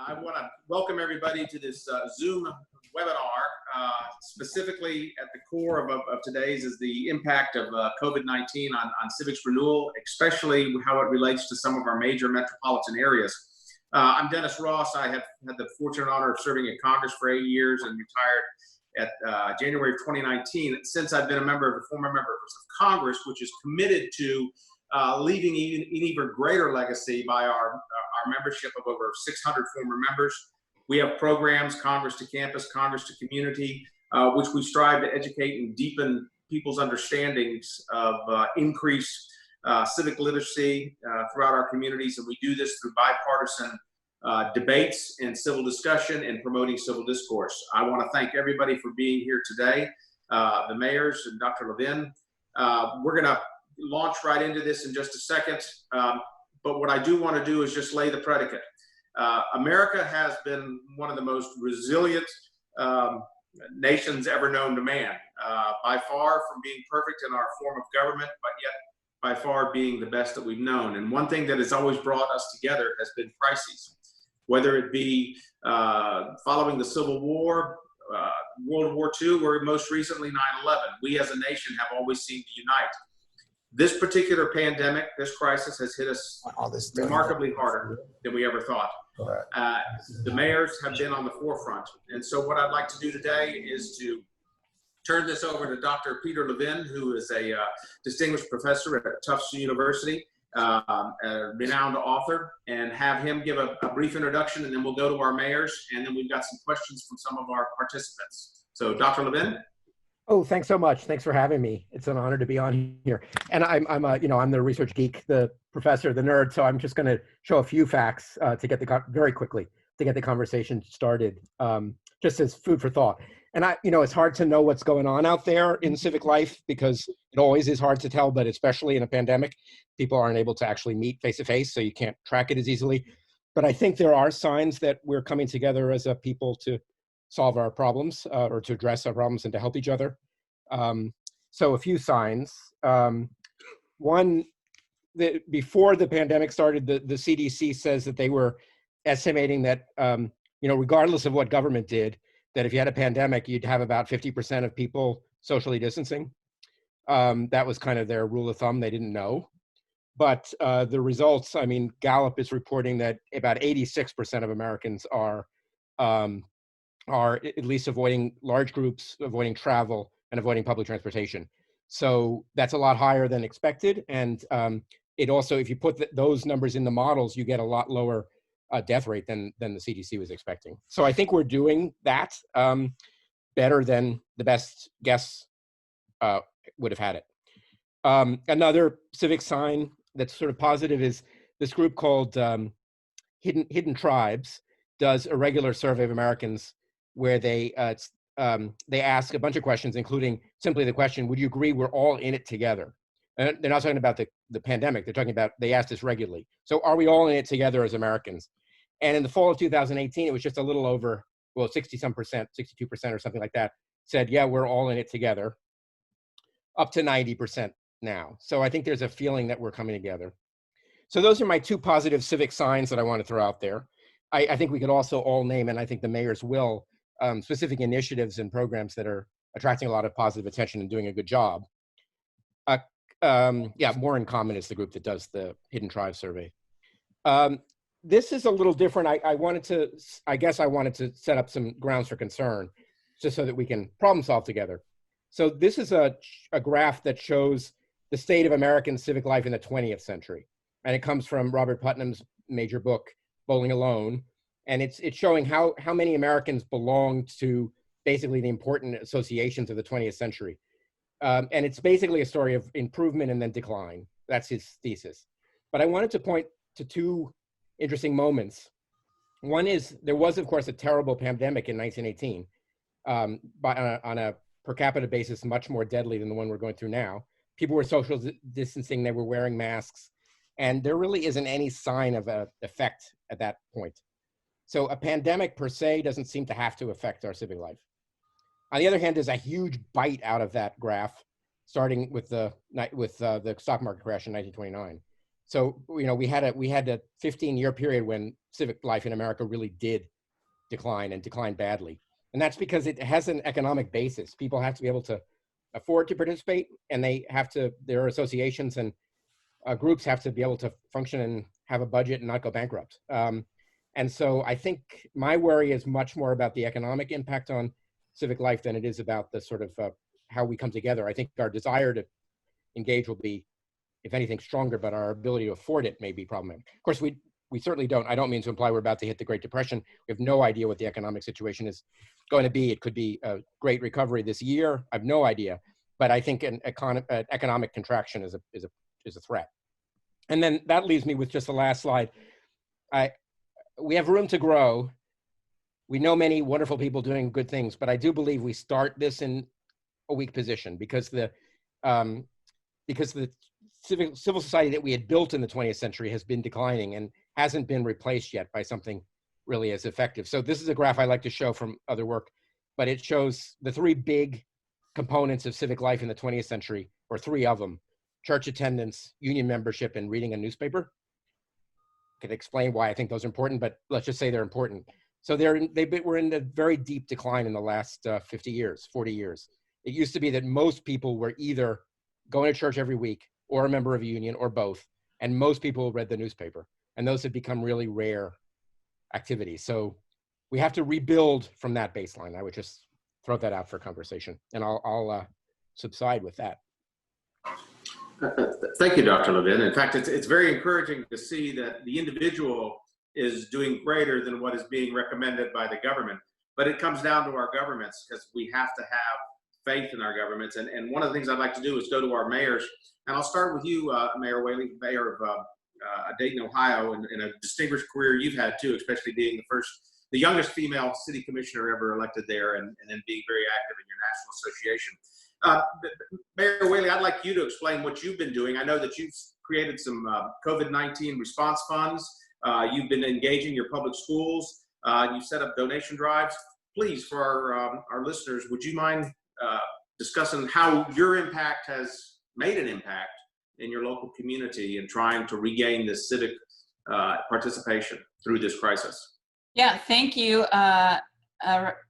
I want to welcome everybody to this Zoom webinar. Specifically at the core of today's is the impact of COVID-19 on civics renewal, especially how it relates to some of our major metropolitan areas. I'm Dennis Ross. I have had the fortunate honor of serving in Congress for 8 years and retired at January of 2019. Since I've been a former member of Congress, which is committed to leaving an even greater legacy by our membership of over 600 former members. We have programs, Congress to Campus, Congress to Community, which we strive to educate and deepen people's understandings of increased civic literacy throughout our communities. And we do this through bipartisan debates and civil discussion and promoting civil discourse. I want to thank everybody for being here today, the mayors and Dr. Levin. We're going to launch right into this in just a second. But what I do want to do is just lay the predicate. America has been one of the most resilient nations ever known to man, by far from being perfect in our form of government, but yet by far being the best that we've known. And one thing that has always brought us together has been crises, whether it be following the Civil War, World War II, or most recently 9/11. We as a nation have always seemed to unite. This particular pandemic, this crisis has hit us remarkably harder than we ever thought. The mayors have been on the forefront. And so what I'd like to do today is to turn this over to Dr. Peter Levin, who is a distinguished professor at Tufts University, a renowned author, and have him give a brief introduction, and then we'll go to our mayors, and then we've got some questions from some of our participants. So Dr. Levin. Oh, thanks so much. Thanks for having me. It's an honor to be on here. And I'm the research geek, the professor, the nerd. So I'm just going to show a few facts to get very quickly to get the conversation started, just as food for thought. And it's hard to know what's going on out there in civic life because it always is hard to tell, but especially in a pandemic, people aren't able to actually meet face to face, so you can't track it as easily. But I think there are signs that we're coming together as a people to solve our problems or to address our problems and to help each other. So a few signs. One, before the pandemic started, the CDC says that they were estimating that, regardless of what government did, that if you had a pandemic, you'd have about 50% of people socially distancing. That was kind of their rule of thumb. They didn't know. But the results, Gallup is reporting that about 86% of Americans are at least avoiding large groups, avoiding travel, and avoiding public transportation. So that's a lot higher than expected. And it also, if you put those numbers in the models, you get a lot lower death rate than the CDC was expecting. So I think we're doing that better than the best guess would have had it. Another civic sign that's sort of positive is this group called Hidden Tribes does a regular survey of Americans where they ask a bunch of questions, including simply the question, would you agree we're all in it together? And they're not talking about the pandemic. They're talking about, they ask this regularly. So are we all in it together as Americans? And in the fall of 2018, it was just a little over, 60-some percent, 62% or something like that, said, yeah, we're all in it together, up to 90% now. So I think there's a feeling that we're coming together. So those are my two positive civic signs that I want to throw out there. I think we could also all name, and I think the mayors will, specific initiatives and programs that are attracting a lot of positive attention and doing a good job. More in Common is the group that does the Hidden Tribes survey. This is a little different. I wanted to set up some grounds for concern just so that we can problem solve together. So this is a graph that shows the state of American civic life in the 20th century. And it comes from Robert Putnam's major book, Bowling Alone. And it's showing how many Americans belong to basically the important associations of the 20th century. And it's basically a story of improvement and then decline. That's his thesis. But I wanted to point to two interesting moments. One is there was, of course, a terrible pandemic in 1918, but on a per capita basis, much more deadly than the one we're going through now. People were social distancing, they were wearing masks, and there really isn't any sign of an effect at that point. So a pandemic per se doesn't seem to have to affect our civic life. On the other hand, there's a huge bite out of that graph, starting with the stock market crash in 1929. So, we had a 15-year period when civic life in America really did decline and decline badly. And that's because it has an economic basis. People have to be able to afford to participate, and their associations and groups have to be able to function and have a budget and not go bankrupt. And so I think my worry is much more about the economic impact on civic life than it is about the sort of how we come together. I think our desire to engage will be, if anything, stronger, but our ability to afford it may be problematic. Of course, we certainly don't. I don't mean to imply we're about to hit the Great Depression. We have no idea what the economic situation is going to be. It could be a great recovery this year. I have no idea. But I think an economic contraction is a threat. And then that leaves me with just the last slide. We have room to grow. We know many wonderful people doing good things, but I do believe we start this in a weak position because the civil society that we had built in the 20th century has been declining and hasn't been replaced yet by something really as effective. So this is a graph I like to show from other work, but it shows the three big components of civic life in the 20th century, or three of them: church attendance, union membership, and reading a newspaper. I can explain why I think those are important, but let's just say they're important. So we're in a very deep decline in the last 50 years, 40 years. It used to be that most people were either going to church every week or a member of a union or both, and most people read the newspaper, and those have become really rare activities. So we have to rebuild from that baseline. I would just throw that out for conversation, and I'll subside with that. Thank you, Dr. Levin. In fact, it's very encouraging to see that the individual is doing greater than what is being recommended by the government. But it comes down to our governments, because we have to have faith in our governments. And one of the things I'd like to do is go to our mayors. And I'll start with you, Mayor Whaley, mayor of Dayton, Ohio, and a distinguished career you've had too, especially being the youngest female city commissioner ever elected there, and then being very active in your national association. Mayor Whaley, I'd like you to explain what you've been doing. I know that you've created some COVID-19 response funds. You've been engaging your public schools. You've set up donation drives. Please, for our listeners, would you mind discussing how your impact has made an impact in your local community and trying to regain this civic participation through this crisis? Yeah, thank you,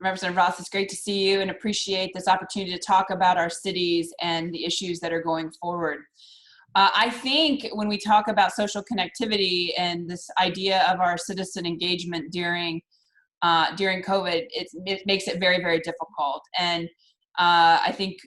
Representative Ross. It's great to see you and appreciate this opportunity to talk about our cities and the issues that are going forward. I think when we talk about social connectivity and this idea of our citizen engagement during COVID, it makes it very, very difficult. And I think,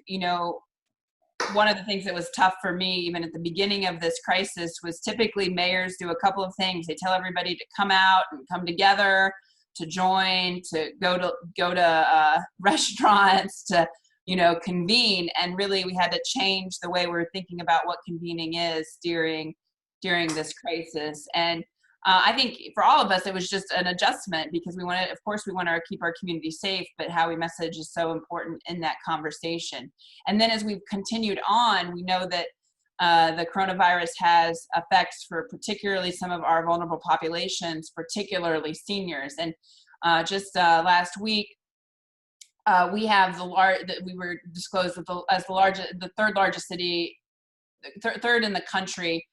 one of the things that was tough for me, even at the beginning of this crisis, was typically mayors do a couple of things. They tell everybody to come out and come together, to join, to go to restaurants, to convene. And really, we had to change the way we were thinking about what convening is during this crisis. And I think for all of us, it was just an adjustment, because we want to keep our community safe, but how we message is so important in that conversation. And then as we've continued on, we know that the coronavirus has effects for particularly some of our vulnerable populations, particularly seniors. And just last week, we have we were disclosed as the third largest city, third in the country,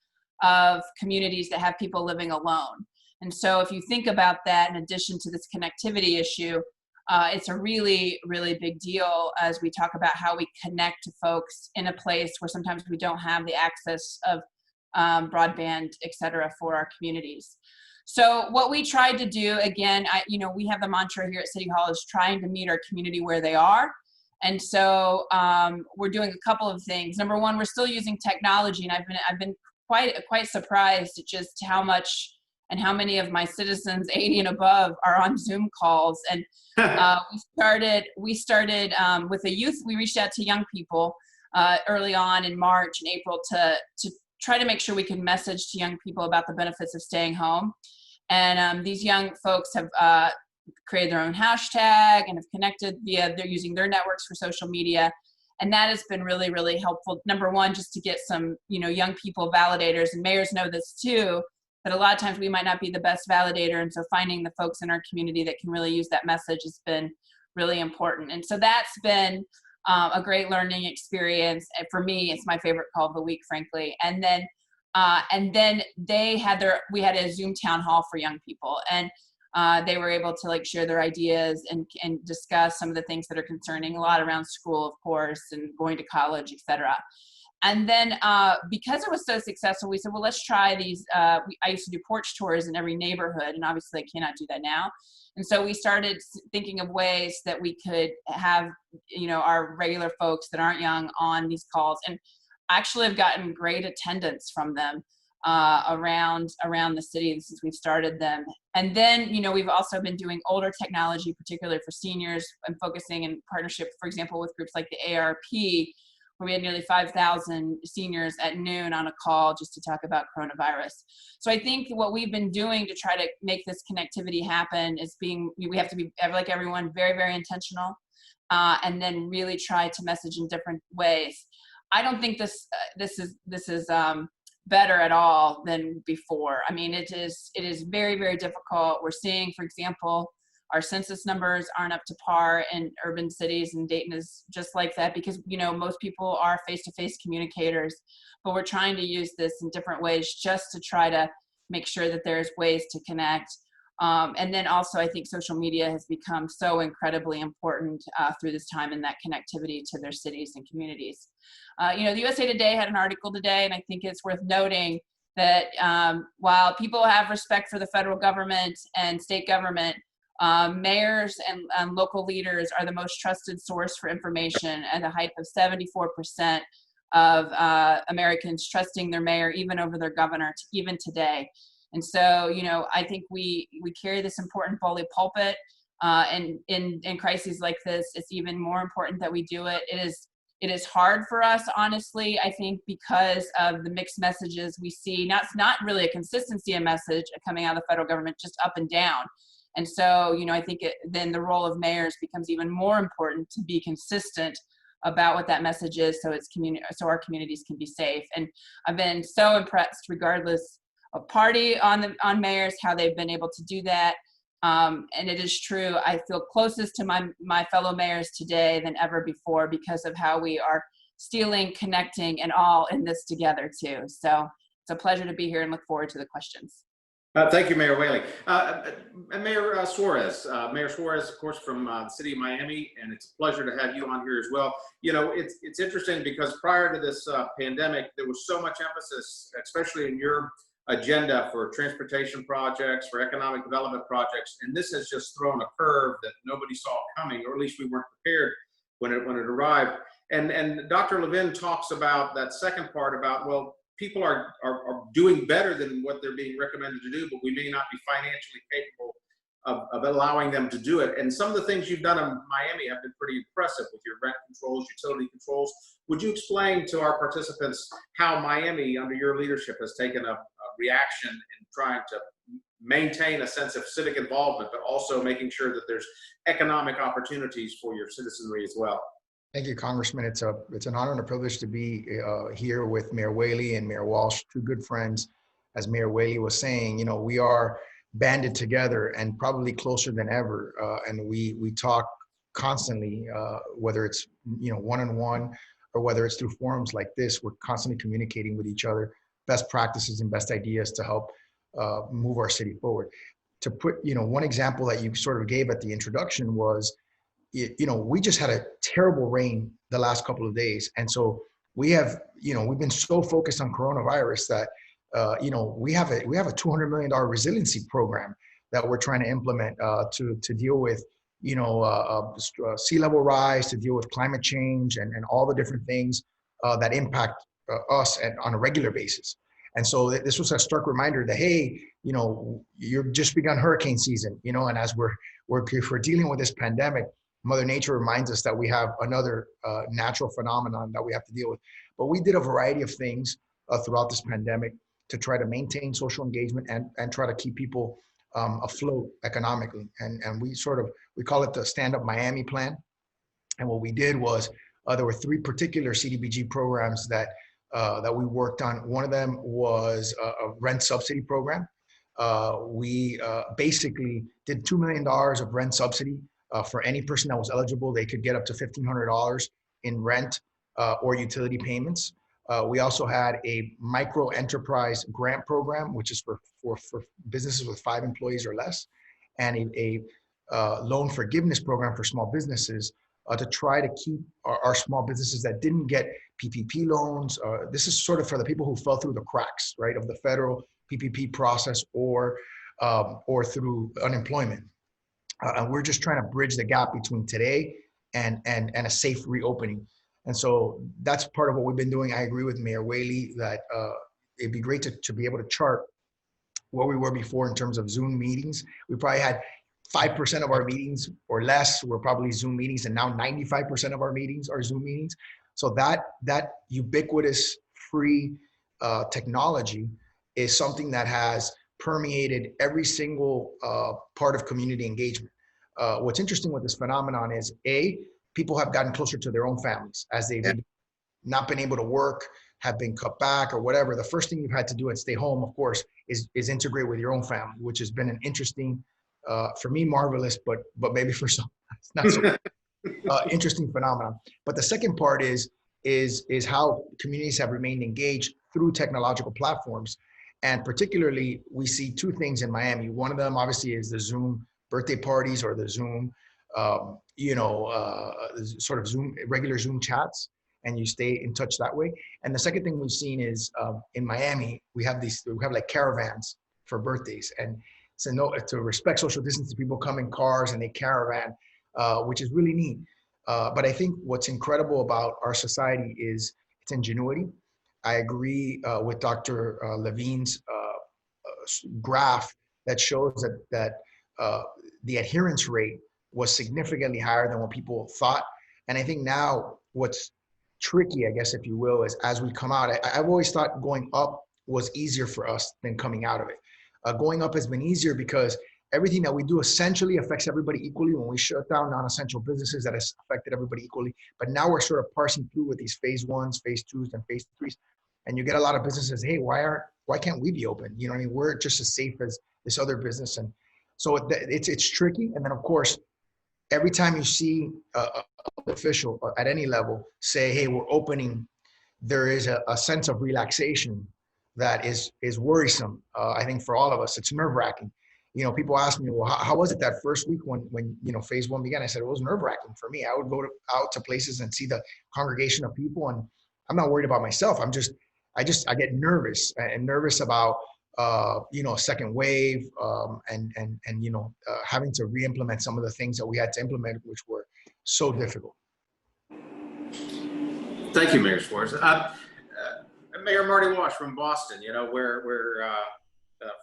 of communities that have people living alone. And so if you think about that, in addition to this connectivity issue, it's a really, really big deal as we talk about how we connect to folks in a place where sometimes we don't have the access of broadband, et cetera, for our communities. So what we tried to do, again, we have the mantra here at City Hall is trying to meet our community where they are. And so we're doing a couple of things. Number one, we're still using technology, and I've been quite surprised at just how much and how many of my citizens 80 and above are on Zoom calls. And we started with a youth. We reached out to young people early on in March and April to try to make sure we can message to young people about the benefits of staying home. And these young folks have created their own hashtag and have connected they're using their networks for social media. And that has been really, really helpful. Number one, just to get some, young people validators, and mayors know this too, that a lot of times we might not be the best validator. And so finding the folks in our community that can really use that message has been really important. And so that's been a great learning experience. And for me, it's my favorite call of the week, frankly. And then And then we had a Zoom town hall for young people, and they were able to like share their ideas and discuss some of the things that are concerning, a lot around school, of course, and going to college, etc. And then because it was so successful, we said, well, let's try these. I used to do porch tours in every neighborhood, and obviously I cannot do that now. And so we started thinking of ways that we could have, our regular folks that aren't young on these calls. And actually have gotten great attendance from them around the city since we've started them. And then, we've also been doing older technology, particularly for seniors, and focusing in partnership, for example, with groups like the ARP, where we had nearly 5,000 seniors at noon on a call just to talk about coronavirus. So I think what we've been doing to try to make this connectivity happen is we have to be, like everyone, very, very intentional, and then really try to message in different ways. I don't think this is better at all than before. I mean, it is very, very difficult. We're seeing, for example, our census numbers aren't up to par in urban cities, and Dayton is just like that because, most people are face-to-face communicators, but we're trying to use this in different ways just to try to make sure that there's ways to connect. And then also, I think social media has become so incredibly important through this time, and that connectivity to their cities and communities. The USA Today had an article today, and I think it's worth noting that while people have respect for the federal government and state government, mayors and local leaders are the most trusted source for information, at a height of 74% of Americans trusting their mayor, even over their governor, even today. And so, I think we carry this important bully pulpit, and in crises like this, it's even more important that we do it. It is hard for us, honestly, I think, because of the mixed messages we see. Not really a consistency of message coming out of the federal government, just up and down. And so, I think then the role of mayors becomes even more important to be consistent about what that message is, so so our communities can be safe. And I've been so impressed, regardless of party, on mayors, how they've been able to do that. And it is true, I feel closest to my fellow mayors today than ever before because of how we are stealing, connecting, and all in this together too. So it's a pleasure to be here and look forward to the questions. Thank you, Mayor Whaley. And Mayor Suarez. Mayor Suarez, of course, from the city of Miami, and it's a pleasure to have you on here as well. It's interesting because prior to this pandemic, there was so much emphasis, especially in your agenda, for transportation projects, for economic development projects, and this has just thrown a curve that nobody saw coming, or at least we weren't prepared when it arrived. And Dr. Levin talks about that second part about, well, people are doing better than what they're being recommended to do, but we may not be financially capable of allowing them to do it. And some of the things you've done in Miami have been pretty impressive with your rent controls, utility controls. Would you explain to our participants how Miami, under your leadership, has taken a reaction in trying to maintain a sense of civic involvement, but also making sure that there's economic opportunities for your citizenry as well? Thank you, Congressman. It's an honor and a privilege to be here with Mayor Whaley and Mayor Walsh, two good friends. As Mayor Whaley was saying, we are banded together and probably closer than ever. And we talk constantly, whether it's one-on-one or whether it's through forums like this. We're constantly communicating with each other, best practices and best ideas to help move our city forward. To put, one example that you sort of gave at the introduction was, we just had a terrible rain the last couple of days. And so we have, we've been so focused on coronavirus that, we have a $200 million resiliency program that we're trying to implement to deal with, sea level rise, to deal with climate change and all the different things that impact us on a regular basis. And so this was a stark reminder that, hey, you're just begun hurricane season, and as we're dealing with this pandemic, Mother Nature reminds us that we have another natural phenomenon that we have to deal with. But we did a variety of things throughout this pandemic to try to maintain social engagement and try to keep people afloat economically. And we call it the Stand Up Miami plan. And what we did was there were three particular CDBG programs that we worked on. One of them was a rent subsidy program. We basically did $2 million of rent subsidy for any person that was eligible. They could get up to $1,500 in rent or utility payments. We also had a micro enterprise grant program, which is for businesses with 5 employees or less, and a loan forgiveness program for small businesses to try to keep our small businesses that didn't get PPP loans. This is sort of for the people who fell through the cracks, right, of the federal PPP process or through unemployment. And we're just trying to bridge the gap between today and a safe reopening. And so that's part of what we've been doing. I agree with Mayor Whaley that it'd be great to be able to chart where we were before in terms of Zoom meetings. We probably had 5% of our meetings or less were probably Zoom meetings, and now 95% of our meetings are Zoom meetings. So that ubiquitous free technology is something that has permeated every single part of community engagement. What's interesting with this phenomenon is people have gotten closer to their own families as they've not been able to work, have been cut back or whatever. The first thing you've had to do and stay home, of course, is integrate with your own family, which has been an interesting, for me, marvelous, but maybe for some, it's not so interesting phenomenon. But the second part is how communities have remained engaged through technological platforms. And particularly, we see 2 things in Miami. One of them, obviously, is the Zoom birthday parties or the Zoom, sort of Zoom, regular Zoom chats, and you stay in touch that way. And the second thing we've seen is in Miami, we have like caravans for birthdays. And so to respect social distancing, people come in cars and they caravan, which is really neat. But I think what's incredible about our society is its ingenuity. I agree with Dr. Levin's graph that shows that the adherence rate was significantly higher than what people thought. And I think now what's tricky, I guess, if you will, is as we come out, I've always thought going up was easier for us than coming out of it. Going up has been easier because everything that we do essentially affects everybody equally. When we shut down non-essential businesses, that has affected everybody equally. But now we're sort of parsing through with these phase 1s, phase 2s, and phase 3s. And you get a lot of businesses, hey, why can't we be open? You know what I mean? We're just as safe as this other business. And so it's tricky. And then, of course, every time you see an official at any level say, hey, we're opening, there is a sense of relaxation that is worrisome. I think for all of us, it's nerve-wracking. You know, people ask me, well, how was it that first week when phase 1 began? I said, it was nerve-wracking for me. I would go out to places and see the congregation of people, and I'm not worried about myself. I get nervous and nervous about, a second wave and having to re-implement some of the things that we had to implement, which were so difficult. Thank you, Mayor Suarez. Mayor Marty Walsh from Boston, where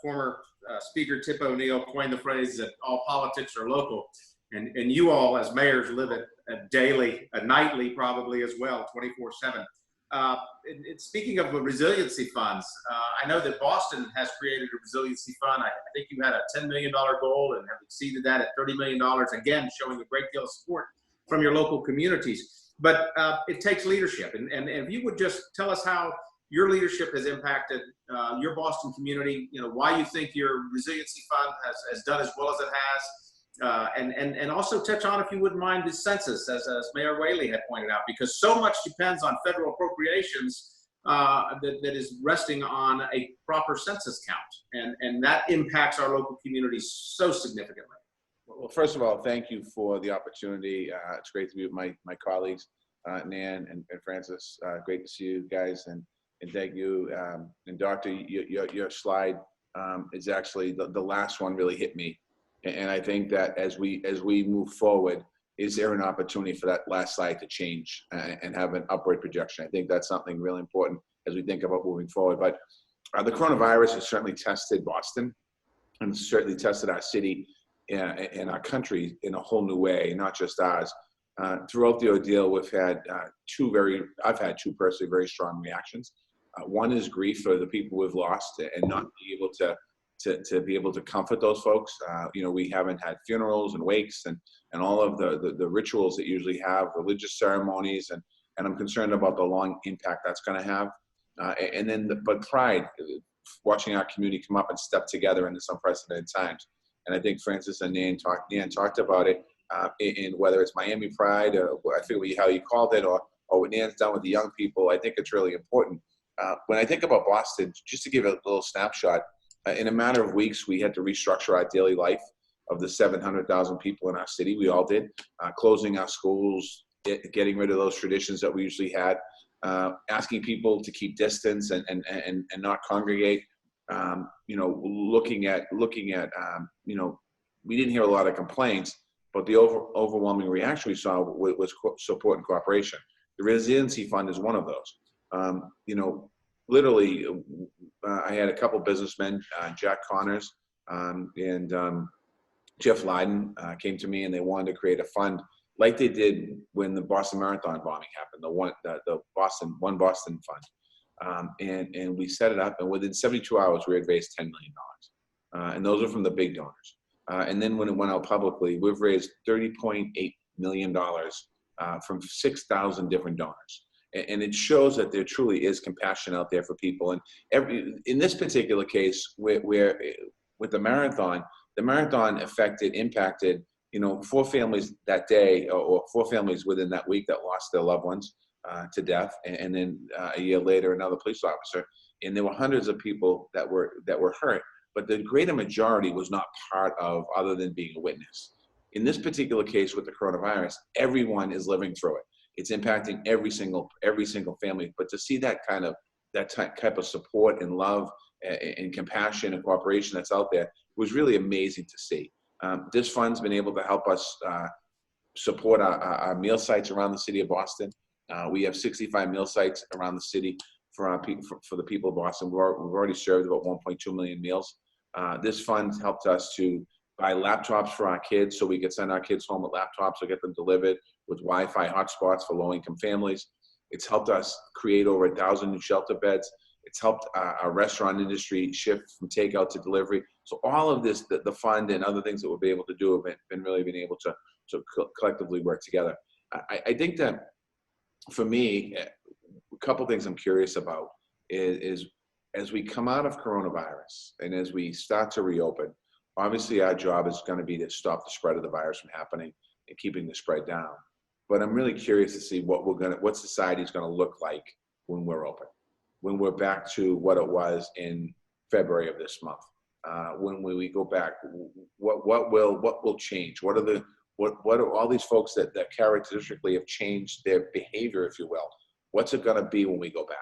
former Speaker Tip O'Neill coined the phrase that all politics are local. And you all as mayors live it daily, nightly probably as well, 24/7. Speaking of resiliency funds, I know that Boston has created a resiliency fund. I think you had a $10 million goal and have exceeded that at $30 million, again, showing a great deal of support from your local communities. But it takes leadership. And if you would just tell us how your leadership has impacted your Boston community, why you think your resiliency fund has done as well as it has, and also touch on, if you wouldn't mind, the census, as Mayor Whaley had pointed out, because so much depends on federal appropriations that is resting on a proper census count, and that impacts our local communities so significantly. Well, first of all, thank you for the opportunity. It's great to be with my colleagues, Nan and Francis. Great to see you guys, and thank you. And Doctor, your slide is actually the last one really hit me. And I think that as we move forward, is there an opportunity for that last slide to change and have an upward projection? I think that's something really important as we think about moving forward. But the coronavirus has certainly tested Boston and certainly tested our city and our country in a whole new way, not just ours. Throughout the ordeal, I've had two personally very strong reactions. One is grief for the people we've lost and not be able to be able to comfort those folks. We haven't had funerals and wakes and all of the rituals that usually have religious ceremonies, and I'm concerned about the long impact that's going to have. But pride, watching our community come up and step together in this unprecedented times. And I think Francis and Nan talked about it in whether it's Miami Pride, or I forget how you called it, or or what Nan's done with the young people, I think it's really important. When I think about Boston, just to give a little snapshot, in a matter of weeks, we had to restructure our daily life of the 700,000 people in our city. We all did, closing our schools, getting rid of those traditions that we usually had, asking people to keep distance and not congregate. Looking at we didn't hear a lot of complaints, but the overwhelming reaction we saw was support and cooperation. The Resiliency Fund is one of those. Literally, I had a couple businessmen, Jack Connors and Jeff Leiden, came to me, and they wanted to create a fund like they did when the Boston Marathon bombing happened, the One Boston Fund. And we set it up, and within 72 hours, we had raised $10 million. And those are from the big donors. And then when it went out publicly, we've raised $30.8 million from 6,000 different donors. And it shows that there truly is compassion out there for people. And in this particular case, where with the marathon impacted, 4 families that day, or 4 families within that week that lost their loved ones to death, and then a year later, another police officer. And there were hundreds of people that were hurt, but the greater majority was not part of, other than being a witness. In this particular case with the coronavirus, everyone is living through it. It's impacting every single family. But to see that type of support and love and compassion and cooperation that's out there was really amazing to see. This fund's been able to help us support our meal sites around the city of Boston. We have 65 meal sites around the city for the people of Boston. We've already served about 1.2 million meals. This fund helped us to buy laptops for our kids, so we could send our kids home with laptops or get them delivered with Wi-Fi hotspots for low-income families. It's helped us create over 1,000 new shelter beds. It's helped our restaurant industry shift from takeout to delivery. So all of this, the fund and other things that we'll be able to do have been able to collectively work together. I think that for me, a couple things I'm curious about is as we come out of coronavirus and as we start to reopen, obviously our job is going to be to stop the spread of the virus from happening and keeping the spread down. But I'm really curious to see what society is going to look like when we're open, when we're back to what it was in February of this month. When we go back, what will change? What are all these folks that characteristically have changed their behavior, if you will? What's it going to be when we go back?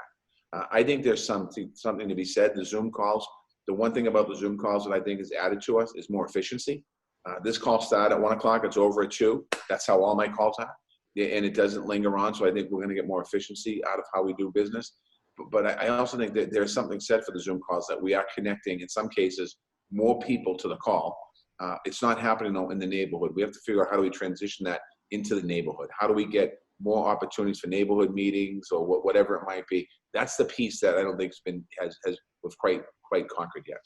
I think there's something to be said. The Zoom calls. The one thing about the Zoom calls that I think is added to us is more efficiency. This call started at 1 o'clock. It's over at 2. That's how all my calls are, and it doesn't linger on. So I think we're going to get more efficiency out of how we do business. But I also think that there's something said for the Zoom calls that we are connecting, in some cases, more people to the call. It's not happening in the neighborhood. We have to figure out how do we transition that into the neighborhood? How do we get more opportunities for neighborhood meetings or whatever it might be? That's the piece that I don't think was quite conquered yet.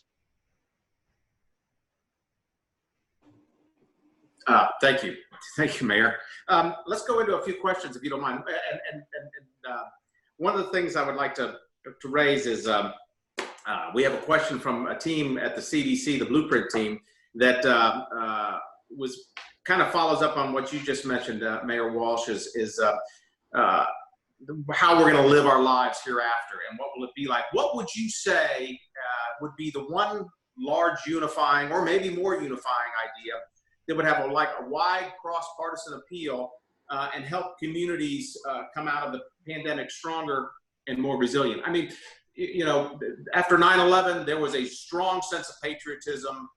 Thank you, Mayor. Let's go into a few questions, if you don't mind. And one of the things I would like to raise is we have a question from a team at the CDC, the Blueprint team, that was kind of follows up on what you just mentioned, Mayor Walsh, is how we're going to live our lives hereafter, and what will it be like? What would you say would be the one large unifying, or maybe more unifying idea that would have a wide cross-partisan appeal and help communities come out of the pandemic stronger and more resilient? I mean, after 9/11, there was a strong sense of patriotism.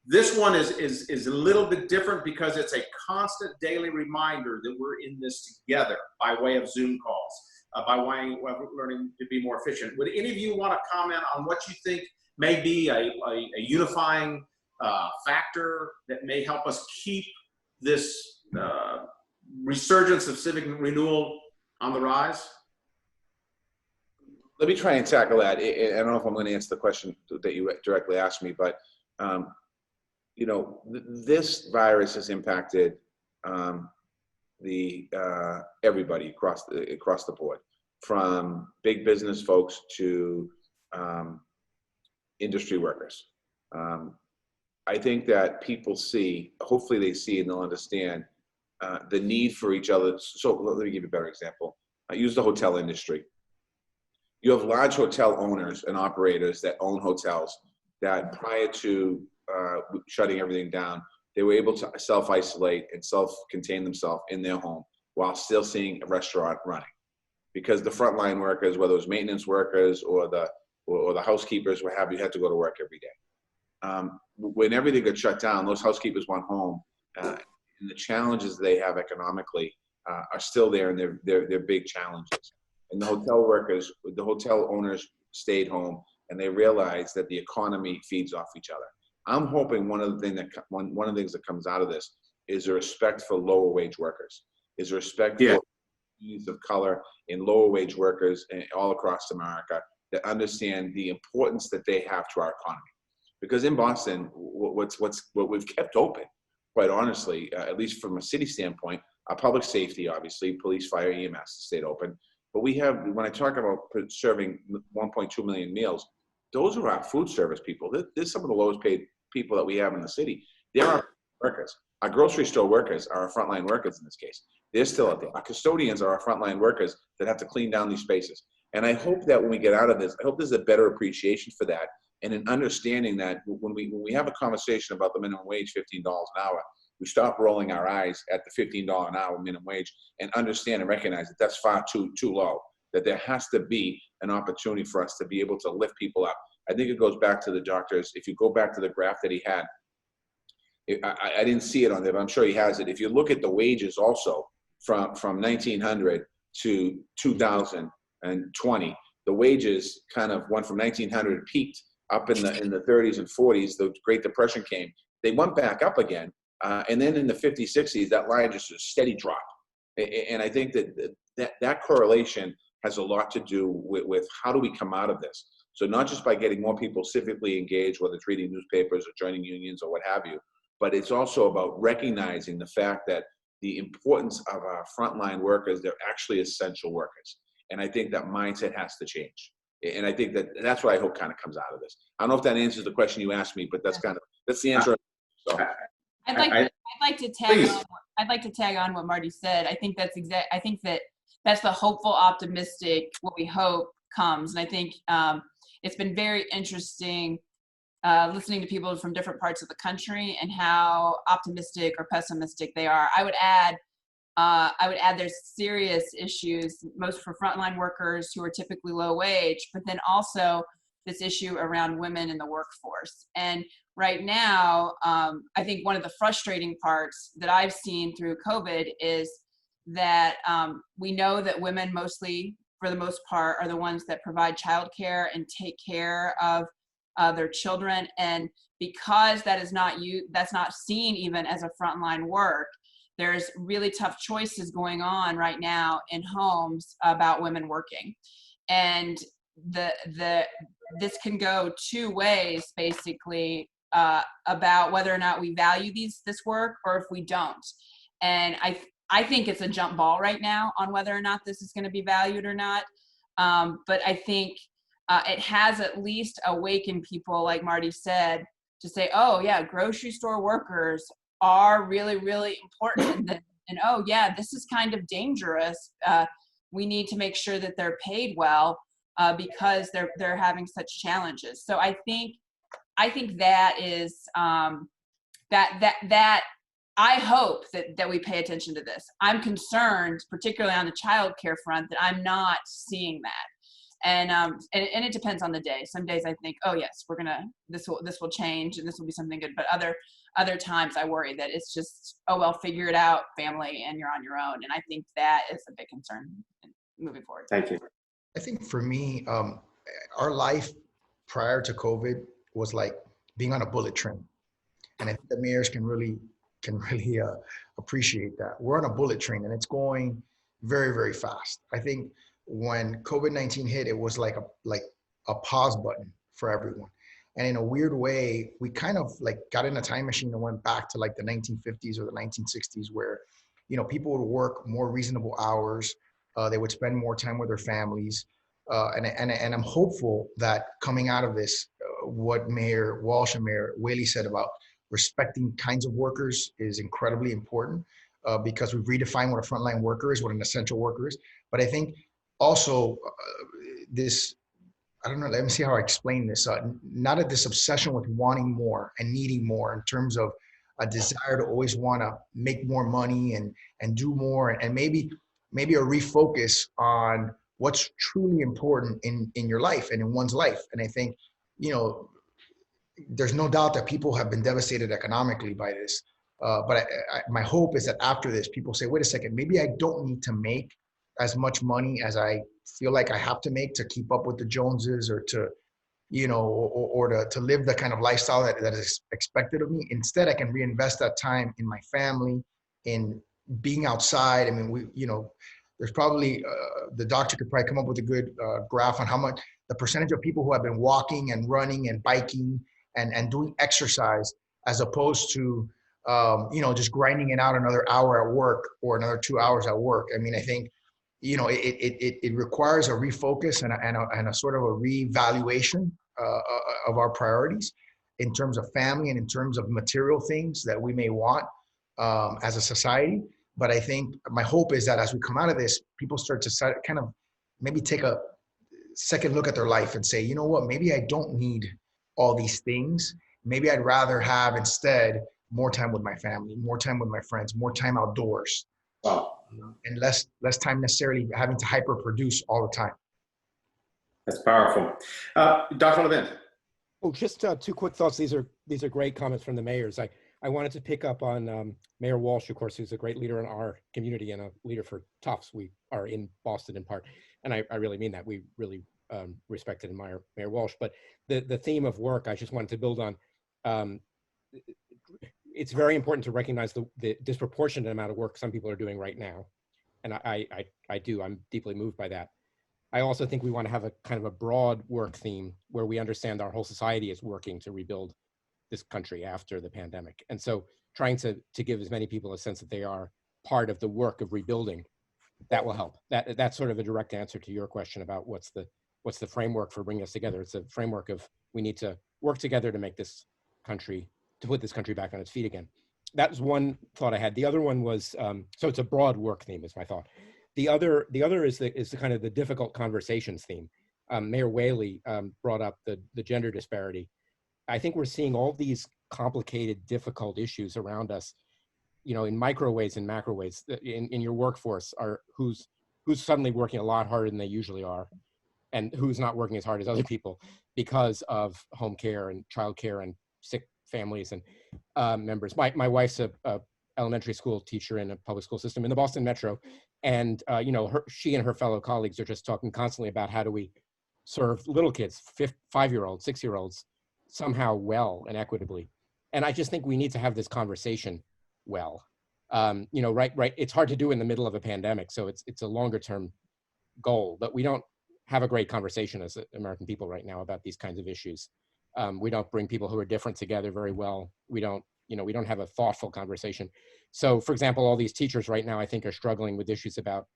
This one is a little bit different because it's a constant daily reminder that we're in this together by way of Zoom calls, by way of learning to be more efficient. Would any of you want to comment on what you think may be a unifying factor that may help us keep this resurgence of civic renewal on the rise? Let me try and tackle that. I don't know if I'm going to answer the question that you directly asked me, but this virus has impacted everybody across the board, from big business folks to industry workers. I think that people hopefully they see and they'll understand the need for each other. So let me give you a better example. I use the hotel industry. You have large hotel owners and operators that own hotels that prior to shutting everything down, they were able to self-isolate and self-contain themselves in their home while still seeing a restaurant running. Because the frontline workers, whether it was maintenance workers or the housekeepers, what have you, had to go to work every day. When everything got shut down, those housekeepers went home, and the challenges they have economically are still there, and they're big challenges. And the hotel workers, the hotel owners stayed home, and they realized that the economy feeds off each other. I'm hoping one of the things that comes out of this is a respect for lower wage workers, is a respect for communities of color and lower wage workers all across America that understand the importance that they have to our economy. Because in Boston, what we've kept open, quite honestly, at least from a city standpoint, our public safety, obviously, police, fire, EMS stayed open. But we have, when I talk about serving 1.2 million meals, those are our food service people. There's some of the lowest paid people that we have in the city. They're our workers. Our grocery store workers are our frontline workers in this case. They're still out there. Our custodians are our frontline workers that have to clean down these spaces. And I hope that when we get out of this, I hope there's a better appreciation for that and an understanding that when we have a conversation about the minimum wage, $15 an hour, we stop rolling our eyes at the $15 an hour minimum wage and understand and recognize that that's far too low, that there has to be an opportunity for us to be able to lift people up. I think it goes back to the doctors. If you go back to the graph that he had, I didn't see it on there, but I'm sure he has it. If you look at the wages also from 1900 to 2020, the wages kind of went from 1900, peaked up in the 30s and 40s. The Great Depression came. They went back up again. And then in the 50s, 60s, that line just a steady drop. And I think that correlation has a lot to do with how do we come out of this. So not just by getting more people civically engaged, whether it's reading newspapers or joining unions or what have you, but it's also about recognizing the fact that the importance of our frontline workers, they're actually essential workers. And I think that mindset has to change. And I think that's what I hope kind of comes out of this. I don't know if that answers the question you asked me, but that's the answer. So. I'd like to tag on what Marty said. I think that's that's the hopeful, optimistic, what we hope comes. And I think it's been very interesting listening to people from different parts of the country and how optimistic or pessimistic they are. I would add there's serious issues, most for frontline workers who are typically low wage, but then also this issue around women in the workforce. And right now, I think one of the frustrating parts that I've seen through COVID is that we know that women mostly, for the most part, are the ones that provide childcare and take care of their children. And because that's not seen even as a frontline work, there's really tough choices going on right now in homes about women working. And this can go two ways, basically, about whether or not we value this work or if we don't. And I think it's a jump ball right now on whether or not this is going to be valued or not. But I think it has at least awakened people, like Marty said, to say, oh yeah, grocery store workers are really, really important. And oh yeah, this is kind of dangerous. We need to make sure that they're paid well because they're having such challenges. So I think that is that I hope that we pay attention to this. I'm concerned, particularly on the child care front, that I'm not seeing that. And it depends on the day. Some days I think, oh yes, this will change and this will be something good. But other times I worry that it's just, oh well, figure it out, family, and you're on your own. And I think that is a big concern moving forward. Thank you. I think for me, our life prior to COVID was like being on a bullet train. And I think the mayors can really appreciate that. We're on a bullet train and it's going very, very fast. I think when COVID-19 hit, it was like a pause button for everyone. And in a weird way, we kind of like got in a time machine and went back to like the 1950s or the 1960s where, people would work more reasonable hours. They would spend more time with their families. And I'm hopeful that coming out of this, what Mayor Walsh and Mayor Whaley said about respecting kinds of workers is incredibly important. because we've redefined what a frontline worker is, what an essential worker is. But I think also this, I don't know, let me see how I explain this. Not this obsession with wanting more and needing more in terms of a desire to always want to make more money and do more, and maybe a refocus on what's truly important in your life and in one's life. And I think, you know, there's no doubt that people have been devastated economically by this. But my hope is that after this, people say, wait a second, maybe I don't need to make as much money as I feel like I have to make to keep up with the Joneses, or to, you know, or to live the kind of lifestyle that is expected of me. Instead, I can reinvest that time in my family, in being outside. I mean, you know, there's probably, the doctor could probably come up with a good graph on how much the percentage of people who have been walking and running and biking and doing exercise, as opposed to, you know, just grinding it out another hour at work or another 2 hours at work. I mean, I think, you know, it requires a refocus and a sort of a reevaluation of our priorities in terms of family and in terms of material things that we may want as a society. But I think my hope is that as we come out of this, people start to kind of maybe take a second look at their life and say, you know what, maybe I don't need all these things. Maybe I'd rather have instead more time with my family, more time with my friends, more time outdoors. Wow. And less time necessarily having to hyper produce all the time. That's powerful. Dr. Levin. Oh, just two quick thoughts. These are great comments from the mayors. I wanted to pick up on Mayor Walsh, of course, who's a great leader in our community and a leader for Tufts. We are in Boston in part, and I really mean that. We really respect and admire Mayor Walsh. But the theme of work, I just wanted to build on. It's very important to recognize the disproportionate amount of work some people are doing right now. And I'm deeply moved by that. I also think we want to have a kind of a broad work theme where we understand our whole society is working to rebuild this country after the pandemic. And so trying to give as many people a sense that they are part of the work of rebuilding, that will help. That's sort of a direct answer to your question about what's the framework for bringing us together. It's a framework of we need to work together to make this country, to put this country back on its feet again. That was one thought I had. The other one was, so it's a broad work theme is my thought. The other is the kind of the difficult conversations theme. Mayor Whaley brought up the gender disparity. I think we're seeing all these complicated, difficult issues around us, you know, in micro ways and macro ways. In your workforce, who's suddenly working a lot harder than they usually are, and who's not working as hard as other people because of home care and child care and sick families and members. My wife's a elementary school teacher in a public school system in the Boston Metro, and you know, she and her fellow colleagues are just talking constantly about how do we serve little kids, 5-year-olds, 6-year-olds, somehow well and equitably. And I just think we need to have this conversation well. You know, right. It's hard to do in the middle of a pandemic, so it's a longer term goal, but we don't have a great conversation as American people right now about these kinds of issues. We don't bring people who are different together very well. We don't have a thoughtful conversation. So, for example, all these teachers right now, I think, are struggling with issues about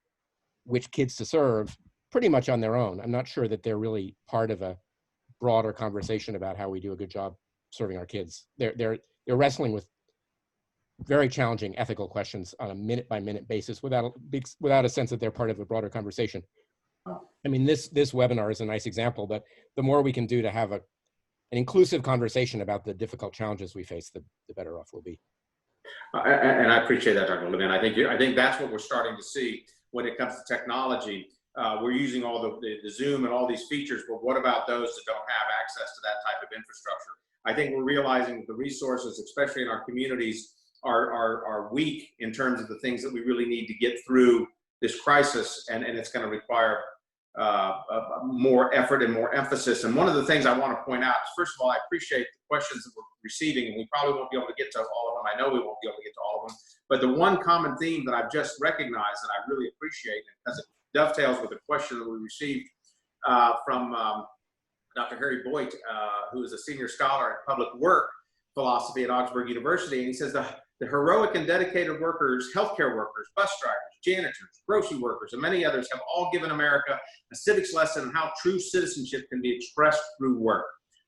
which kids to serve pretty much on their own. I'm not sure that they're really part of a broader conversation about how we do a good job serving our kids. They're wrestling with very challenging ethical questions on a minute by minute basis without a sense that they're part of a broader conversation. I mean, this webinar is a nice example, but the more we can do to have an inclusive conversation about the difficult challenges we face, the better off we'll be. And I appreciate that, Dr. Levin. I think that's what we're starting to see when it comes to technology. We're using all the Zoom and all these features, but what about those that don't have access to that type of infrastructure? I think we're realizing that the resources, especially in our communities, are weak in terms of the things that we really need to get through this crisis, and it's going to require more effort and more emphasis. And one of the things I want to point out is, first of all, I appreciate the questions that we're receiving, and we probably won't be able to get to all of them. I know we won't be able to get to all of them, but the one common theme that I've just recognized that I really appreciate, because it dovetails with a question that we received from Dr. Harry Boyd, who is a senior scholar in public work philosophy at Augsburg University, and he says the heroic and dedicated workers, healthcare workers, bus drivers, janitors, grocery workers, and many others have all given America a civics lesson on how true citizenship can be expressed through work,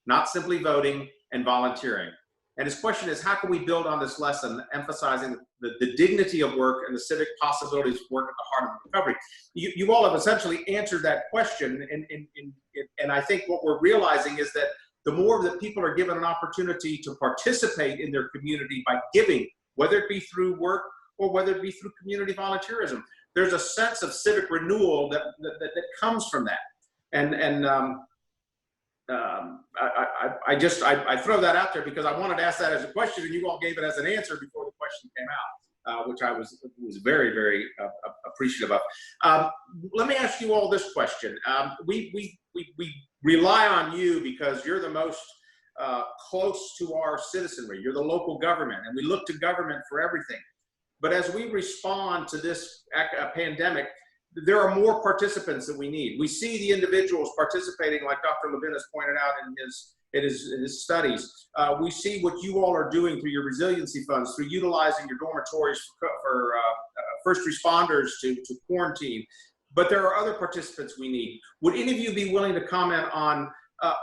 not simply voting and volunteering. And his question is, how can we build on this lesson, emphasizing the dignity of work and the civic possibilities of work at the heart of recovery? You all have essentially answered that question. And I think what we're realizing is that the more that people are given an opportunity to participate in their community by giving, whether it be through work or whether it be through community volunteerism, there's a sense of civic renewal that comes from that. I throw that out there because I wanted to ask that as a question, and you all gave it as an answer before the question came out, which I was very, very appreciative of. Let me ask you all this question. We rely on you because you're the most close to our citizenry. You're the local government, and we look to government for everything. But as we respond to this pandemic, there are more participants that we need. We see the individuals participating, like Dr. Levin has pointed out in his studies. We see what you all are doing through your resiliency funds, through utilizing your dormitories for first responders to quarantine. But there are other participants we need. Would any of you be willing to comment on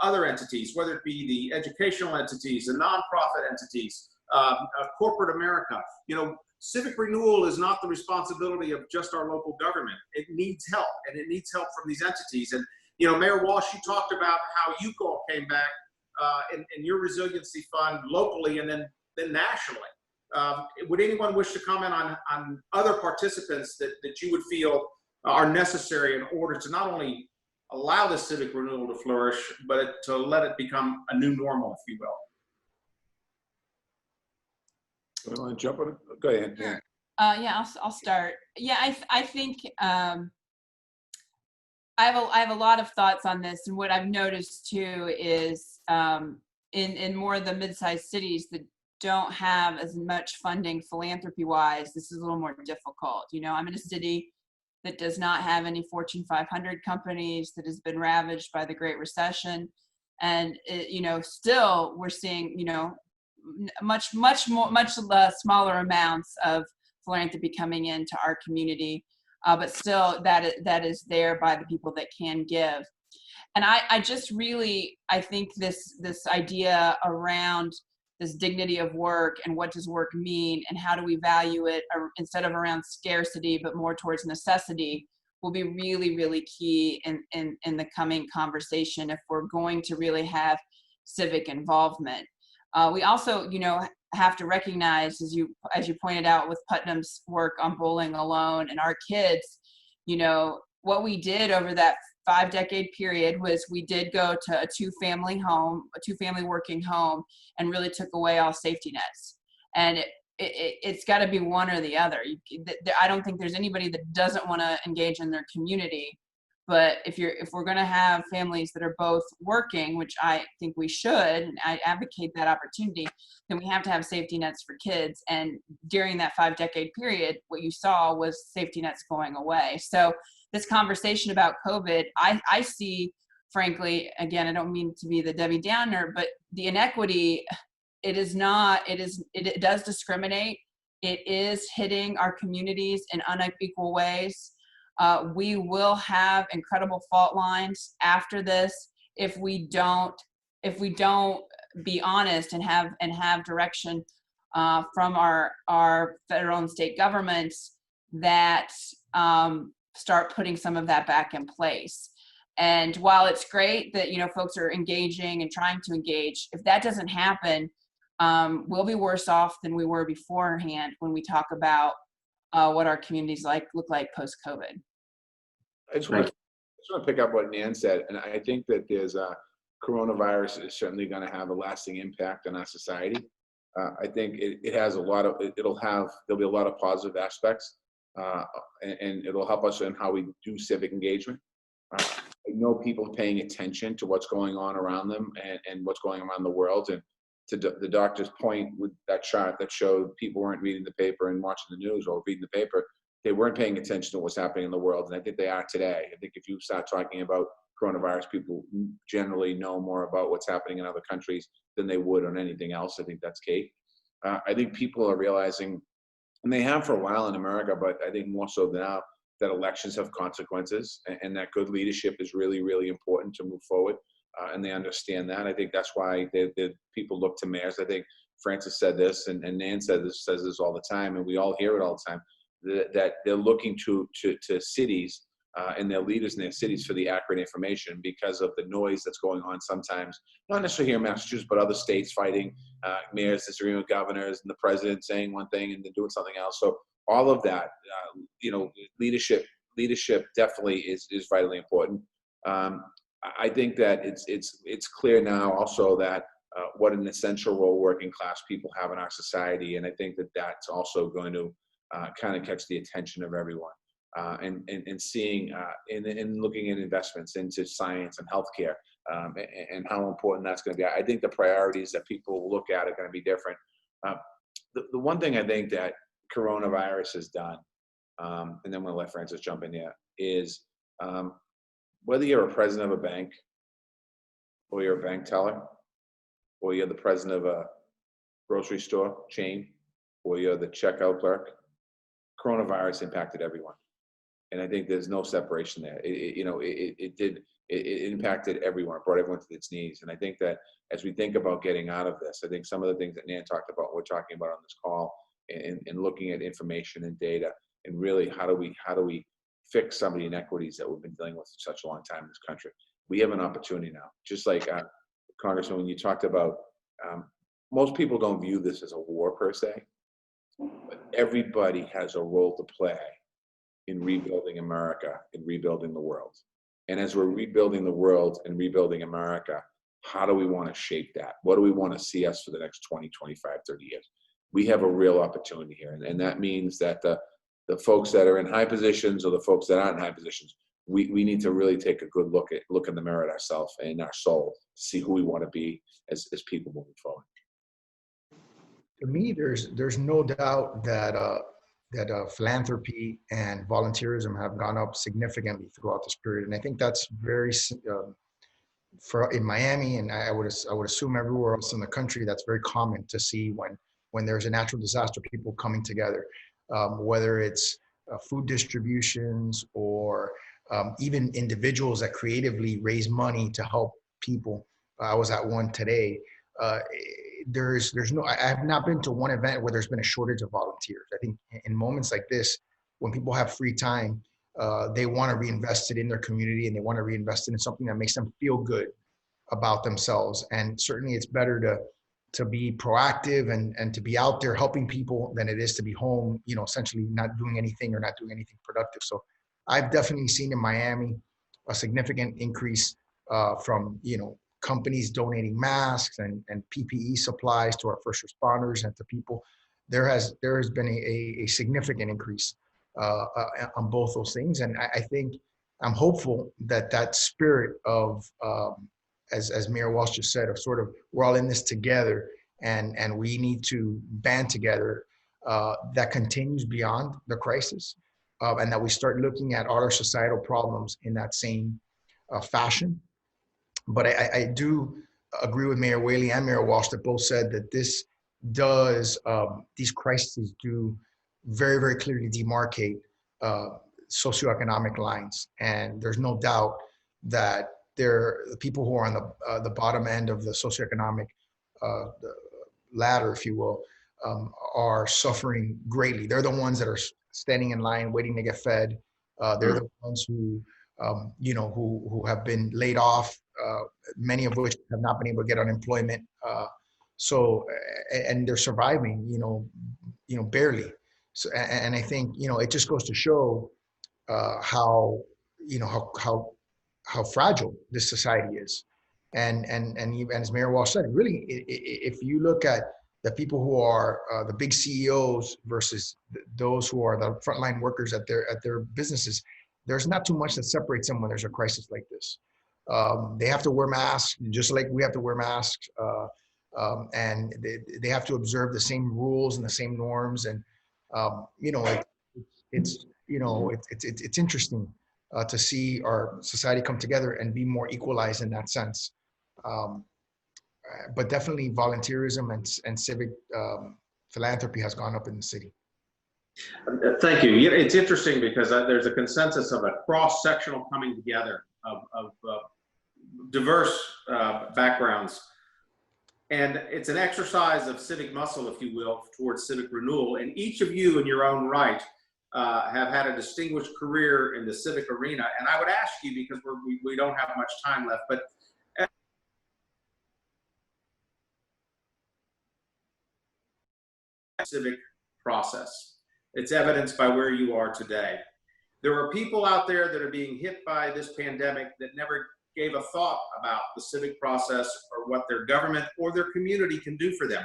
other entities, whether it be the educational entities, the nonprofit entities, corporate America? You know, civic renewal is not the responsibility of just our local government. It needs help, and it needs help from these entities. And, you know, Mayor Walsh, you talked about how you all came back in your resiliency fund locally and then nationally. Would anyone wish to comment on other participants that you would feel are necessary in order to not only allow the civic renewal to flourish, but to let it become a new normal, if you will? You want to jump on it? Go ahead. Sure. Yeah, I'll start. Yeah, I think I have a lot of thoughts on this, and what I've noticed too is in more of the mid-sized cities that don't have as much funding philanthropy-wise, this is a little more difficult. You know, I'm in a city that does not have any Fortune 500 companies, that has been ravaged by the Great Recession, and you know, still we're seeing, you know, much smaller amounts of philanthropy coming into our community, but still that is there by the people that can give. And I just really, I think this idea around this dignity of work and what does work mean and how do we value it instead of around scarcity but more towards necessity will be really, really key in the coming conversation if we're going to really have civic involvement. We also, you know, have to recognize, as you pointed out with Putnam's work on Bowling Alone and our kids, you know, what we did over that 5-decade period was we did go to a two-family working home, and really took away all safety nets. And it's got to be one or the other. I don't think there's anybody that doesn't want to engage in their community. But if we're going to have families that are both working, which I think we should, and I advocate that opportunity, then we have to have safety nets for kids. And during that 5-decade period, what you saw was safety nets going away. So this conversation about COVID, I see, frankly, again, I don't mean to be the Debbie Downer, but the inequity, it does discriminate. It is hitting our communities in unequal ways. We will have incredible fault lines after this if we don't be honest and have direction from our federal and state governments that start putting some of that back in place. And while it's great that, you know, folks are engaging and trying to engage, if that doesn't happen, we'll be worse off than we were beforehand when we talk about what our communities look like post-COVID. I just want to pick up what Nan said, and I think that there's coronavirus is certainly going to have a lasting impact on our society. I think it has there'll be a lot of positive aspects, and it'll help us in how we do civic engagement. I know people paying attention to what's going on around them and what's going on around the world. And to the doctor's point with that chart that showed people weren't reading the paper and watching the news or reading the paper, they weren't paying attention to what's happening in the world. And I think they are today. I think if you start talking about coronavirus, people generally know more about what's happening in other countries than they would on anything else. I think that's key. I think people are realizing, and they have for a while in America, but I think more so now, that elections have consequences and that good leadership is really, really important to move forward. and they understand that. I think that's why the people look to mayors. I think Francis said this, and Nan says this all the time, and we all hear it all the time, that they're looking to cities and their leaders in their cities for the accurate information because of the noise that's going on sometimes, not necessarily here in Massachusetts, but other states fighting, mayors disagreeing with governors, and the president saying one thing and then doing something else. So all of that, leadership definitely is vitally important. I think that it's clear now also that what an essential role working class people have in our society, and I think that that's also going to kind of catch the attention of everyone. And seeing and looking at investments into science and healthcare, and how important that's going to be. I think the priorities that people look at are going to be different. The one thing I think that coronavirus has done, and then I'm going to let Francis jump in here, is whether you're a president of a bank, or you're a bank teller, or you're the president of a grocery store chain, or you're the checkout clerk, coronavirus impacted everyone. And I think there's no separation there. It impacted everyone. It brought everyone to its knees. And I think that as we think about getting out of this, I think some of the things that Nan talked about, we're talking about on this call, and looking at information and data, and really how do we fix some of the inequities that we've been dealing with for such a long time in this country. We have an opportunity now. Just like Congressman, when you talked about, most people don't view this as a war per se, but everybody has a role to play in rebuilding America and rebuilding the world. And as we're rebuilding the world and rebuilding America, how do we want to shape that? What do we want to see us for the next 20, 25, 30 years? We have a real opportunity here. And that means that the folks that are in high positions or the folks that aren't in high positions, we need to really take a good look in the mirror at ourselves and our soul to see who we want to be as people moving forward. To me, there's no doubt that philanthropy and volunteerism have gone up significantly throughout this period, and I think that's very in Miami, and I would assume everywhere else in the country, that's very common to see when there's a natural disaster, people coming together, whether it's food distributions or even individuals that creatively raise money to help people. I was at one today. I have not been to one event where there's been a shortage of volunteers. I think in moments like this, when people have free time, they want to reinvest it in their community, and they want to reinvest it in something that makes them feel good about themselves. And certainly it's better to be proactive and to be out there helping people than it is to be home, essentially not doing anything or not doing anything productive. So I've definitely seen in Miami a significant increase from, companies donating masks and PPE supplies to our first responders and to people. There has been a significant increase on both those things. And I think I'm hopeful that spirit of, as Mayor Walsh just said, of sort of, we're all in this together and we need to band together, that continues beyond the crisis, and that we start looking at all our societal problems in that same fashion. But I do agree with Mayor Whaley and Mayor Walsh that both said that these crises do very, very clearly demarcate socioeconomic lines. And there's no doubt that the people who are on the bottom end of the socioeconomic ladder, if you will, are suffering greatly. They're the ones that are standing in line waiting to get fed. They're the ones who have been laid off, many of which have not been able to get unemployment. And they're surviving, barely. So, and I think, it just goes to show how fragile this society is. And as Mayor Walsh said, really, if you look at the people who are the big CEOs versus those who are the frontline workers at their businesses, there's not too much that separates them when there's a crisis like this. They have to wear masks just like we have to wear masks, and they have to observe the same rules and the same norms. And it's interesting to see our society come together and be more equalized in that sense. But definitely volunteerism and civic philanthropy has gone up in the city. Thank you. It's interesting because there's a consensus of a cross-sectional coming together of diverse backgrounds. And it's an exercise of civic muscle, if you will, towards civic renewal. And each of you in your own right have had a distinguished career in the civic arena. And I would ask you, because we don't have much time left, but civic process. It's evidenced by where you are today. There are people out there that are being hit by this pandemic that never gave a thought about the civic process or what their government or their community can do for them.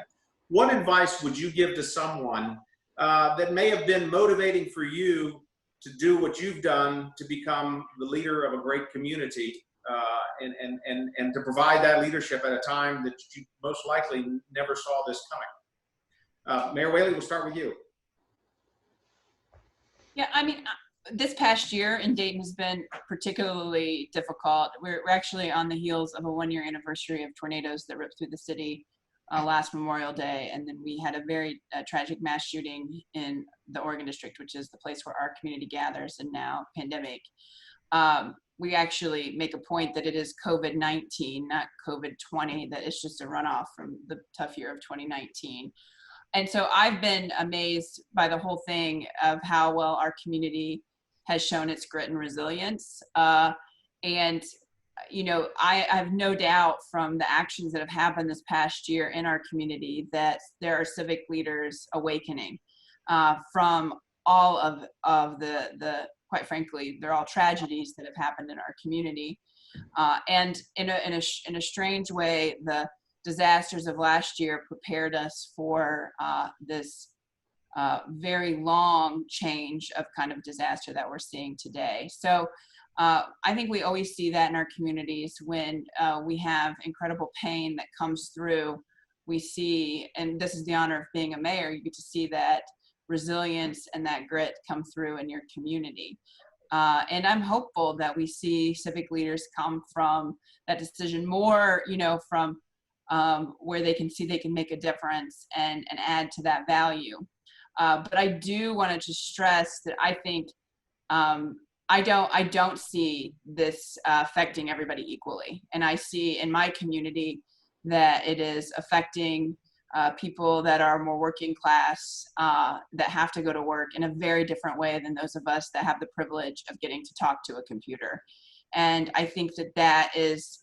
What advice would you give to someone that may have been motivating for you to do what you've done to become the leader of a great community and to provide that leadership at a time that you most likely never saw this coming? Mayor Whaley, we'll start with you. Yeah, I mean, this past year in Dayton has been particularly difficult. We're actually on the heels of a 1-year anniversary of tornadoes that ripped through the city last Memorial Day. And then we had a very tragic mass shooting in the Oregon District, which is the place where our community gathers, and now pandemic. We actually make a point that it is COVID-19, not COVID-20, that it's just a runoff from the tough year of 2019. And so I've been amazed by the whole thing of how well our community has shown its grit and resilience. And, you know, I have no doubt from the actions that have happened this past year in our community that there are civic leaders awakening from all of the, quite frankly, they're all tragedies that have happened in our community. And in a strange way, the disasters of last year prepared us for this very long change of kind of disaster that we're seeing today. So I think we always see that in our communities when we have incredible pain that comes through. We see, and this is the honor of being a mayor, you get to see that resilience and that grit come through in your community. And I'm hopeful that we see civic leaders come from that decision more, you know, from where they can see they can make a difference and add to that value. But I do want to just stress that I think I don't see this affecting everybody equally. And I see in my community that it is affecting people that are more working class, that have to go to work in a very different way than those of us that have the privilege of getting to talk to a computer. And I think that that is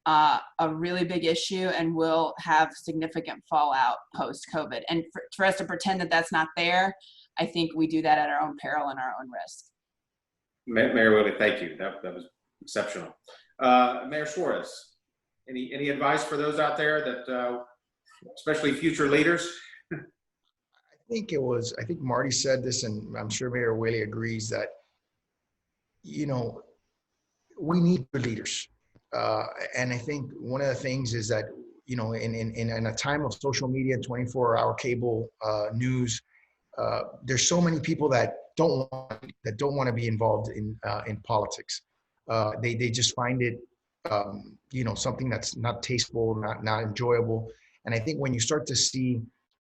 a really big issue and will have significant fallout post-COVID. And for us to pretend that that's not there, I think we do that at our own peril and our own risk. Mayor Whaley, thank you. That was exceptional. Mayor Suarez, any advice for those out there that, especially future leaders? I think Marty said this, and I'm sure Mayor Whaley agrees that, you know, we need good leaders. And I think one of the things is that, you know, in a time of social media, 24-hour cable news, there's so many people that don't want to be involved in politics. They just find it, you know, something that's not tasteful, not enjoyable. And I think when you start to see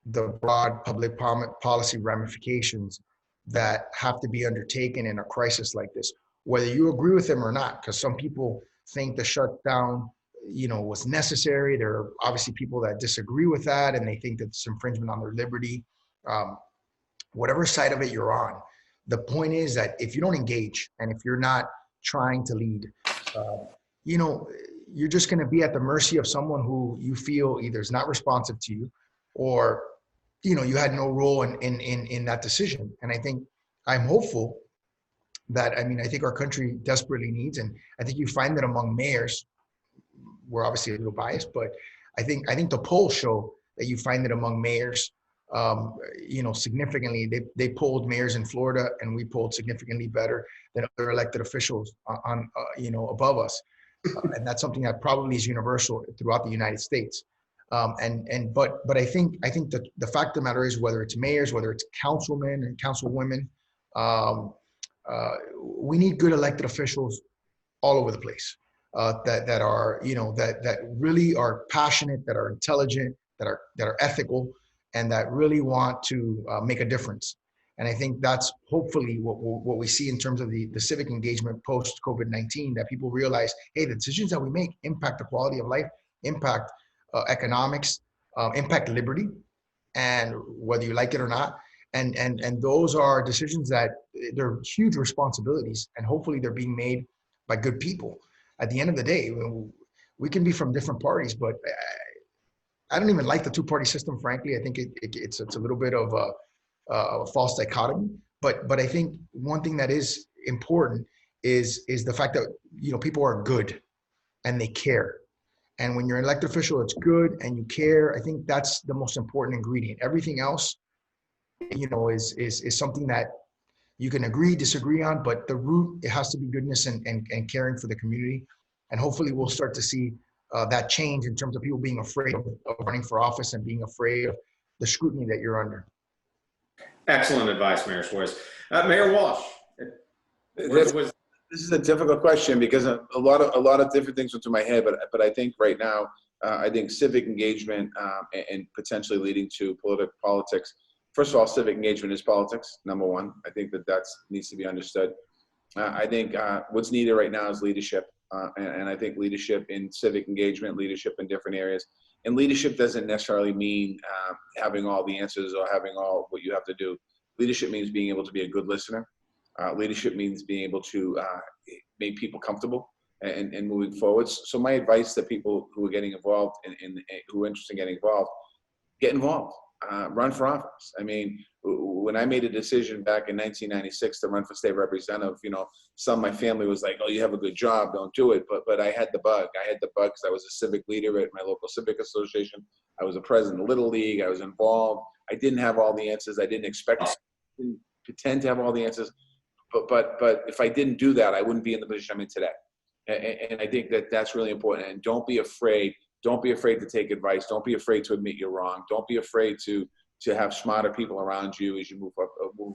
the broad public policy ramifications that have to be undertaken in a crisis like this, whether you agree with them or not, because some people think the shutdown, you know, was necessary. There are obviously people that disagree with that, and they think that it's infringement on their liberty. Whatever side of it you're on, the point is that if you don't engage and if you're not trying to lead, you know, you're just going to be at the mercy of someone who you feel either is not responsive to you, or, you know, you had no role in that decision. And I think I'm hopeful that, I mean, I think our country desperately needs, and I think you find that among mayors. We're obviously a little biased, but I think the polls show that you find that among mayors, you know, significantly, they polled mayors in Florida, and we polled significantly better than other elected officials on you know, above us. And that's something that probably is universal throughout the United States. But I think that the fact of the matter is, whether it's mayors, whether it's councilmen and councilwomen, we need good elected officials all over the place, that are, you know, that really are passionate, that are intelligent, that are ethical, and that really want to make a difference. And I think that's hopefully what we see in terms of the civic engagement post COVID-19, that people realize, hey, the decisions that we make impact the quality of life, impact economics, impact liberty, and whether you like it or not. And those are decisions that they're huge responsibilities, and hopefully they're being made by good people. At the end of the day, we can be from different parties, but I don't even like the two-party system, frankly. I think it's a little bit of a false dichotomy. But I think one thing that is important is the fact that, you know, people are good and they care. And when you're an elected official, it's good and you care. I think that's the most important ingredient. Everything else, you know, is something that you can agree, disagree on, but the root, it has to be goodness and caring for the community. And hopefully we'll start to see that change in terms of people being afraid of running for office and being afraid of the scrutiny that you're under. Excellent advice, Mayor Suarez. Mayor Walsh. This is a difficult question because a lot of different things went through my head, but I think right now, I think civic engagement and potentially leading to politics. First of all, civic engagement is politics, number one. I think that needs to be understood. I think what's needed right now is leadership. And I think leadership in civic engagement, leadership in different areas. And leadership doesn't necessarily mean having all the answers or having all what you have to do. Leadership means being able to be a good listener. Leadership means being able to make people comfortable and moving forwards. So my advice to people who are getting involved and who are interested in getting involved, get involved. Run for office. I mean, when I made a decision back in 1996 to run for state representative, you know, some of my family was like, "Oh, you have a good job, don't do it." But I had the bug. I had the bug because I was a civic leader at my local civic association. I was a president of Little League. I was involved. I didn't have all the answers. I didn't expect, didn't pretend to have all the answers. But if I didn't do that, I wouldn't be in the position I'm in today. And I think that's really important. And don't be afraid. Don't be afraid to take advice. Don't be afraid to admit you're wrong. Don't be afraid to have smarter people around you as you move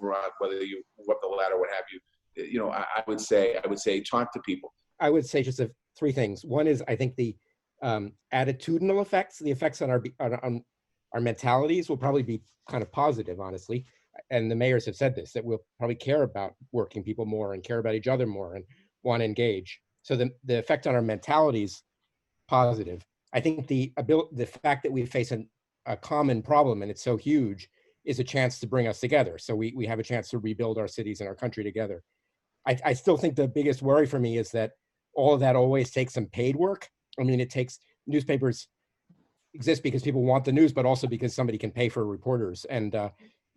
around, whether you move up the ladder, what have you. You know, I would say talk to people. I would say just three things. One is I think the attitudinal effects, the effects on our mentalities will probably be kind of positive, honestly. And the mayors have said this, that we'll probably care about working people more and care about each other more and want to engage. So the effect on our mentalities, positive. I think the fact that we face a common problem and it's so huge is a chance to bring us together. So we have a chance to rebuild our cities and our country together. I still think the biggest worry for me is that all of that always takes some paid work. I mean, it takes, newspapers exist because people want the news, but also because somebody can pay for reporters, and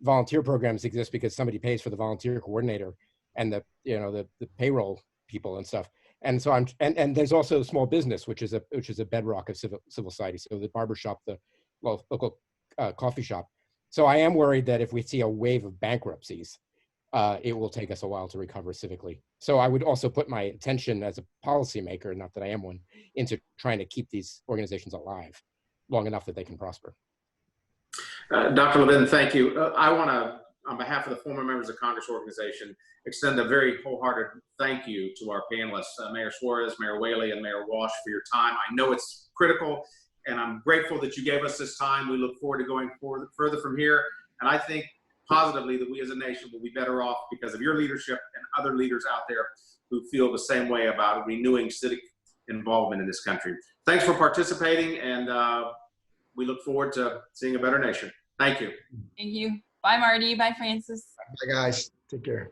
volunteer programs exist because somebody pays for the volunteer coordinator and the payroll people and stuff. And so and there's also small business, which is a bedrock of civil society. So the barbershop, the local coffee shop. So I am worried that if we see a wave of bankruptcies, it will take us a while to recover civically. So I would also put my attention as a policymaker, not that I am one, into trying to keep these organizations alive long enough that they can prosper. Dr. Levin, thank you. I want to, on behalf of the former members of Congress organization, extend a very wholehearted thank you to our panelists, Mayor Suarez, Mayor Whaley, and Mayor Walsh, for your time. I know it's critical, and I'm grateful that you gave us this time. We look forward to going further from here. And I think positively that we as a nation will be better off because of your leadership and other leaders out there who feel the same way about renewing civic involvement in this country. Thanks for participating, and we look forward to seeing a better nation. Thank you. Thank you. Bye, Marty. Bye, Francis. Bye, guys. Take care.